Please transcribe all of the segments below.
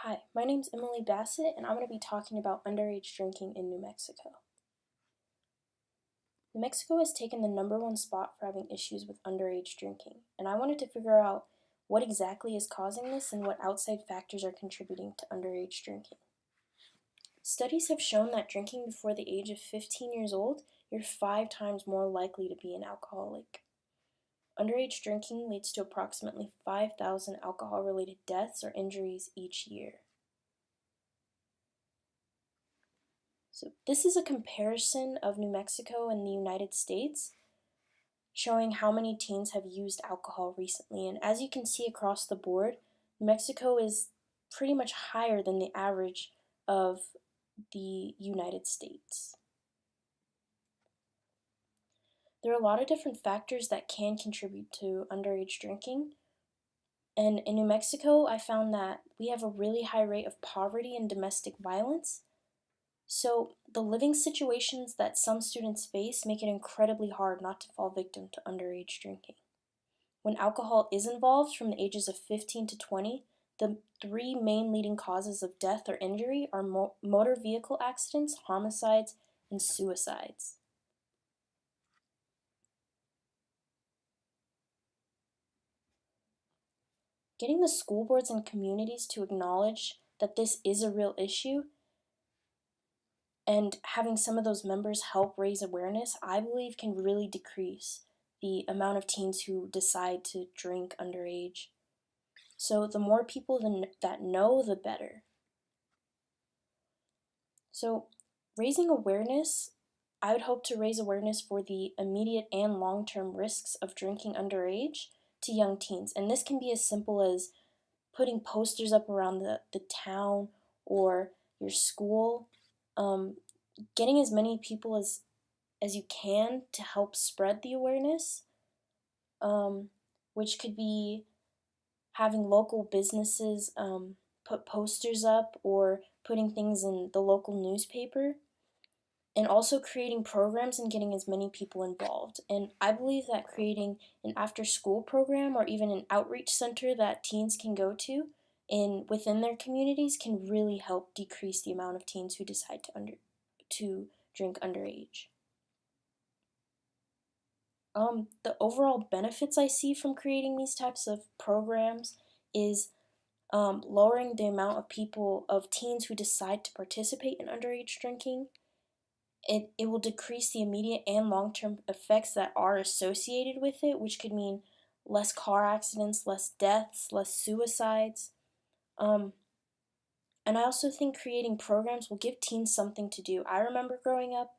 Hi, my name's Emily Bassett, and I'm going to be talking about underage drinking in New Mexico. New Mexico has taken the #1 spot for having issues with underage drinking, and I wanted to figure out what exactly is causing this and what outside factors are contributing to underage drinking. Studies have shown that drinking before the age of 15 years old, you're 5 times more likely to be an alcoholic. Underage drinking leads to approximately 5,000 alcohol-related deaths or injuries each year. So this is a comparison of New Mexico and the United States, showing how many teens have used alcohol recently. And as you can see across the board, New Mexico is pretty much higher than the average of the United States. There are a lot of different factors that can contribute to underage drinking. And in New Mexico, I found that we have a really high rate of poverty and domestic violence. So the living situations that some students face make it incredibly hard not to fall victim to underage drinking. When alcohol is involved from the ages of 15 to 20, the 3 main leading causes of death or injury are motor vehicle accidents, homicides, and suicides. Getting the school boards and communities to acknowledge that this is a real issue and having some of those members help raise awareness, I believe can really decrease the amount of teens who decide to drink underage. So the more people that know, the better. So raising awareness, I would hope to raise awareness for the immediate and long-term risks of drinking underage to young teens. And this can be as simple as putting posters up around the town or your school, getting as many people as you can to help spread the awareness, which could be having local businesses put posters up or putting things in the local newspaper, and also creating programs and getting as many people involved. And I believe that creating an after-school program or even an outreach center that teens can go to within their communities can really help decrease the amount of teens who decide to drink underage. The overall benefits I see from creating these types of programs is lowering the amount of teens who decide to participate in underage drinking. It will decrease the immediate and long-term effects that are associated with it, which could mean less car accidents, less deaths, less suicides. And I also think creating programs will give teens something to do. I remember growing up,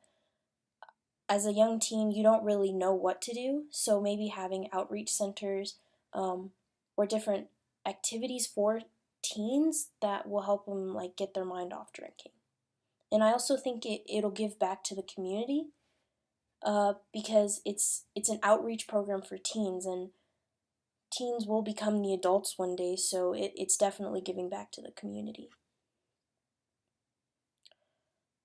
as a young teen, you don't really know what to do, so maybe having outreach centers or different activities for teens that will help them like get their mind off drinking. And I also think it'll give back to the community because it's an outreach program for teens, and teens will become the adults one day, so it's definitely giving back to the community.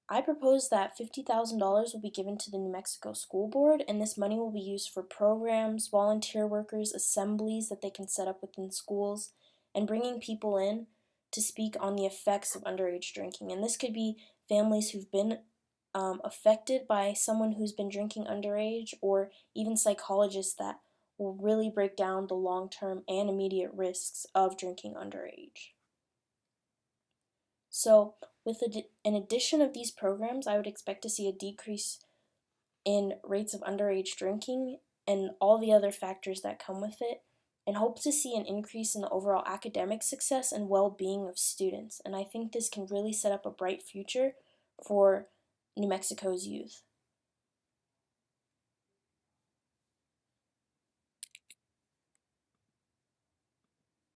I propose that $50,000 will be given to the New Mexico School Board, and this money will be used for programs, volunteer workers, assemblies that they can set up within schools, and bringing people in to speak on the effects of underage drinking. And this could be families who've been affected by someone who's been drinking underage, or even psychologists that will really break down the long-term and immediate risks of drinking underage. So with an addition of these programs, I would expect to see a decrease in rates of underage drinking and all the other factors that come with it, and hope to see an increase in the overall academic success and well-being of students. And I think this can really set up a bright future for New Mexico's youth.